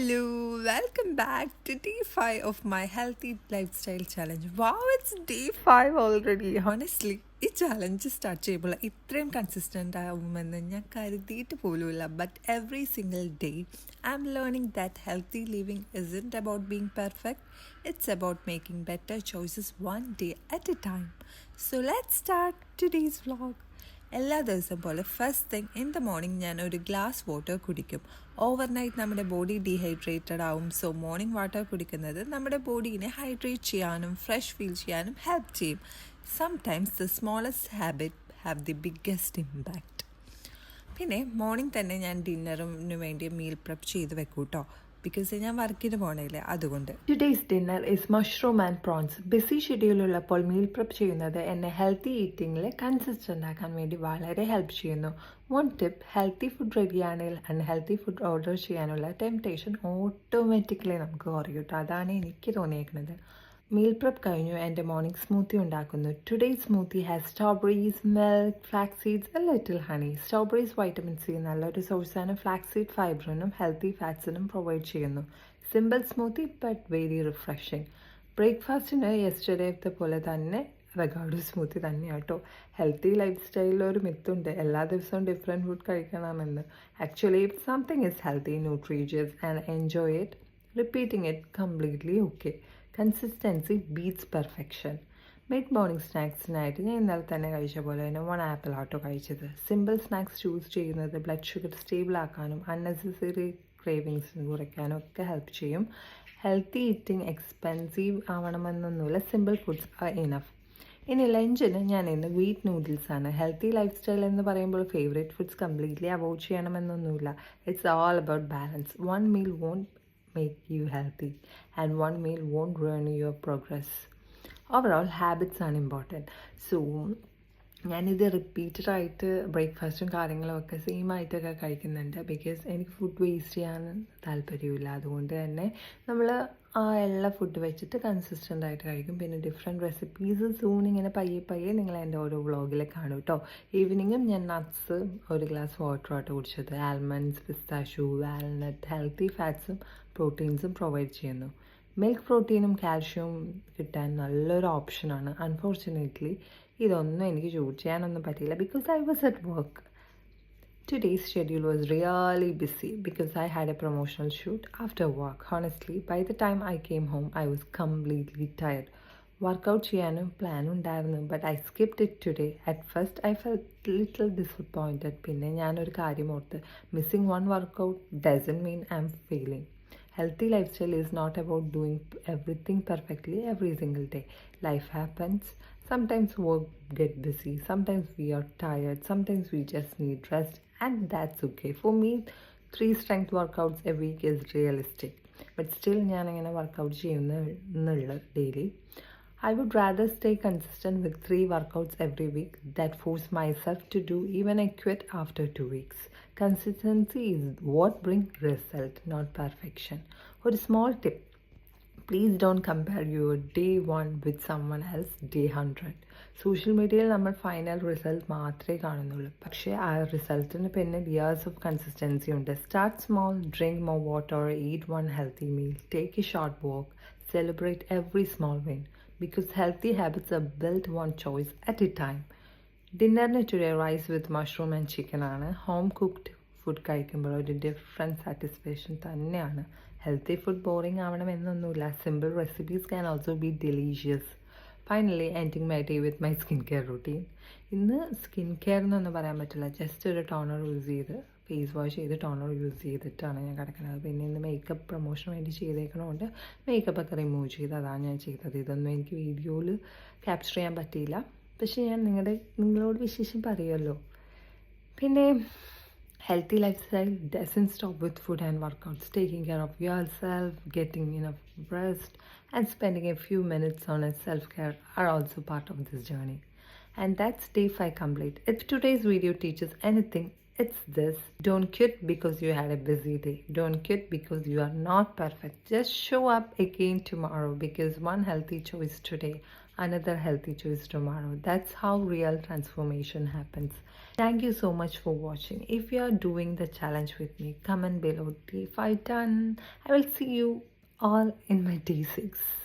Hello, welcome back to day 5 of my healthy lifestyle challenge. Wow, it's day 5 already. Honestly, ഈ challenge start ചെയ്യുമ്പോൾ ഇത്രയും consistent ആവുമെന്ന് ഞാൻ കരുതിയിട്ട് പോലുമില്ല. But every single day I M learning that healthy living isn't about being perfect. It's about making better choices one day at A time. So let's start today's vlog. എല്ലാ ദിവസവും പോലെ first thing in the morning ഞാൻ ഒരു glass water കുടിക്കും. Overnight നമ്മുടെ body dehydrated ആവും. So morning water കുടിക്കുന്നത് നമ്മുടെ ബോഡീനെ ഹൈഡ്രേറ്റ് ചെയ്യാനും ഫ്രഷ് ഫീൽ ചെയ്യാനും ഹെൽപ്പ് ചെയ്യും. Sometimes the smallest habit have the biggest impact. പിന്നെ മോർണിംഗ് തന്നെ ഞാൻ ഡിന്നറിന് വേണ്ടി മീൽ പ്രെപ്പ് ചെയ്ത് വെക്കും കേട്ടോ. ബിക്കോസ് ഞാൻ വർക്കിന് പോകണില്ലേ, അതുകൊണ്ട്. Today's dinner is mushroom and prawns. Busy ഷെഡ്യൂളുള്ളപ്പോൾ മീൽ പ്രെപ്പ് ചെയ്യുന്നത് എന്നെ ഹെൽത്തി ഈറ്റിങ്ങിൽ കൺസിസ്റ്റൻ്റ് ആക്കാൻ വേണ്ടി വളരെ ഹെൽപ്പ് ചെയ്യുന്നു. വൺ ടിപ്പ്, ഹെൽത്തി ഫുഡ് റെഡിയാണെങ്കിൽ അൺഹെൽത്തി ഫുഡ് ഓർഡർ ചെയ്യാനുള്ള ടെംപ്ടേഷൻ ഓട്ടോമാറ്റിക്കലി നമുക്ക് കുറയും കേട്ടോ. അതാണ് എനിക്ക് തോന്നിയേക്കുന്നത്. മീൽ പ്രെപ്പ് കഴിഞ്ഞു എൻ്റെ മോർണിംഗ് സ്മൂത്തി ഉണ്ടാക്കുന്നു. Today's smoothie has strawberries, milk, flax seeds, a little honey. Strawberries vitamin C നല്ലൊരു സോഴ്സാണ്. ഫ്ലാക്സ് സീഡ് ഫൈബറിനും ഹെൽത്തി ഫാറ്റ്സിനും പ്രൊവൈഡ് ചെയ്യുന്നു. Simple smoothie but very refreshing. ബ്രേക്ക്ഫാസ്റ്റിന് യെസ്റ്റർഡേത്തെ പോലെ തന്നെ അവക്കാഡോ സ്മൂത്തി തന്നെയാണ് കേട്ടോ. ഹെൽത്തി ലൈഫ് സ്റ്റൈലിലൊരു മിത്തുണ്ട്, എല്ലാ ദിവസവും ഡിഫറെൻറ്റ് ഫുഡ് കഴിക്കണമെന്ന്. Actually if something is healthy, nutritious and enjoy it, repeating it completely okay. Consistency beats perfection. Mid morning സ്നാക്സിനായിട്ട് ഞാൻ ഇന്നലെ തന്നെ കഴിച്ച പോലെ തന്നെ 1 ആപ്പിൾ ആട്ടോ കഴിച്ചത്. സിമ്പിൾ സ്നാക്സ് ചൂസ് ചെയ്യുന്നത് ബ്ലഡ് ഷുഗർ സ്റ്റേബിൾ ആക്കാനും അൺനെസസറി ക്രേവിങ്സ് കുറയ്ക്കാനും ഒക്കെ ഹെൽപ്പ് ചെയ്യും. ഹെൽത്തി ഈറ്റിംഗ് എക്സ്പെൻസീവ് ആവണമെന്നൊന്നുമില്ല, സിമ്പിൾ ഫുഡ്സ് ആർ ഇനഫ്. ഇനി ലഞ്ചിന് ഞാൻ ഇന്ന് വീറ്റ് നൂഡിൽസ് ആണ്. ഹെൽത്തി ലൈഫ് സ്റ്റൈൽ എന്ന് പറയുമ്പോൾ ഫേവറേറ്റ് ഫുഡ്സ് കംപ്ലീറ്റ്ലി അവോയ്ഡ് ചെയ്യണമെന്നൊന്നുമില്ല. It's all about balance. One meal won't make you healthy and one meal won't ruin your progress. Overall, habits are important. So ഞാനിത് റിപ്പീറ്റഡായിട്ട് ബ്രേക്ക്ഫാസ്റ്റും കാര്യങ്ങളും ഒക്കെ same ആയിട്ടൊക്കെ കഴിക്കുന്നുണ്ട്. Because എനിക്ക് food waste ചെയ്യാൻ താല്പര്യമില്ല. അതുകൊണ്ട് തന്നെ നമ്മൾ ആ എല്ലാ ഫുഡ് വെച്ചിട്ട് കൺസിസ്റ്റൻ്റ് ആയിട്ട് കഴിക്കും. പിന്നെ ഡിഫറെൻറ്റ് റെസിപ്പീസ് സൂൺ ഇങ്ങനെ പയ്യെ നിങ്ങൾ എൻ്റെ ഓരോ വ്ളോഗിൽ കാണും കേട്ടോ. ഈവനിങ്ങും ഞാൻ നട്ട്സ് ഒരു ഗ്ലാസ് വാട്ടറായിട്ട് കുടിച്ചത്. ആൽമണ്ട്സ്, പിസ്താഷ്യൂ, വാൽനട്ട് ഹെൽത്തി ഫാറ്റ്സും പ്രോട്ടീൻസും പ്രൊവൈഡ് ചെയ്യുന്നു. മിൽക്ക് പ്രോട്ടീനും കാൽഷ്യവും കിട്ടാൻ നല്ലൊരു ഓപ്ഷനാണ്. അൺഫോർച്ചുനേറ്റ്ലി ഇതൊന്നും എനിക്ക് ചൂസ് ചെയ്യാനൊന്നും പറ്റിയില്ല because I was at work. Today's schedule was really busy because I had a promotional shoot after work. Honestly, by the time I came home, I was completely tired. Workout ചെയ്യാനും plan ഉണ്ടായിരുന്നു, but I skipped it today. At first I felt little disappointed. പിന്നെ ഞാനൊരു കാര്യം ഓർത്ത്, missing one workout doesn't mean I'm failing. Healthy lifestyle is not about doing everything perfectly every single day. Life happens. Sometimes work get busy. Sometimes we are tired. Sometimes we just need rest. And that's okay. For me, 3 strength workouts a week is realistic. But still, ഞാനങ്ങനെ workout ചെയ്യുന്നുള്ള daily. I would rather stay consistent with 3 workouts every week that force myself to do even I quit after 2 weeks. Consistency is what brings result, not perfection. Or a small tip, please don't compare your day 1 with someone else day 100. Social മീഡിയയിൽ നമ്മൾ final result മാത്രമേ കാണുന്നുള്ളൂ, പക്ഷേ ആ റിസൾട്ടിന് പിന്നെ years of consistency ഉണ്ട്. Start small, drink more water, eat one healthy meal, take A short walk, celebrate every small win. Because healthy habits are built one choice at a time. ഡിന്നറിന് today rice with mushroom and chicken ആണ്. Home cooked food കഴിക്കുമ്പോൾ ഒരു different satisfaction തന്നെയാണ്. Healthy food boring ആവണമെന്നൊന്നുമില്ല. Simple recipes can also be delicious. Finally ending my day with my skin care routine. ഇന്ന് skin care എന്നൊന്നും പറയാൻ പറ്റില്ല, just ഒരു ടോണർ യൂസ് ചെയ്ത് ഫേസ് വാഷ് ചെയ്ത് ടോണർ യൂസ് ചെയ്തിട്ടാണ് ഞാൻ കിടക്കുന്നത്. പിന്നെ ഇന്ന് മേക്കപ്പ് പ്രൊമോഷന് വേണ്ടി ചെയ്തേക്കണതുകൊണ്ട് മേക്കപ്പൊക്കെ റിമൂവ് ചെയ്ത് അതാണ് ഞാൻ ചെയ്തത്. ഇതൊന്നും എനിക്ക് വീഡിയോയിൽ ക്യാപ്ചർ ചെയ്യാൻ പറ്റിയില്ല, പക്ഷേ ഞാൻ നിങ്ങളോട് വിശേഷം പറയുമല്ലോ. പിന്നെ healthy lifestyle doesn't stop with food and workouts. Taking care of yourself, getting enough rest, and spending a few minutes on a self-care are also part of this journey. And that's day 5 complete. If today's video teaches anything, it's this: don't quit because you had a busy day. Don't quit because you are not perfect. Just show up again tomorrow, because one healthy choice today another healthy choice tomorrow. That's how real transformation happens. Thank you so much for watching. If you are doing the challenge with me, comment below day 5 done. I will see you all in my day 6.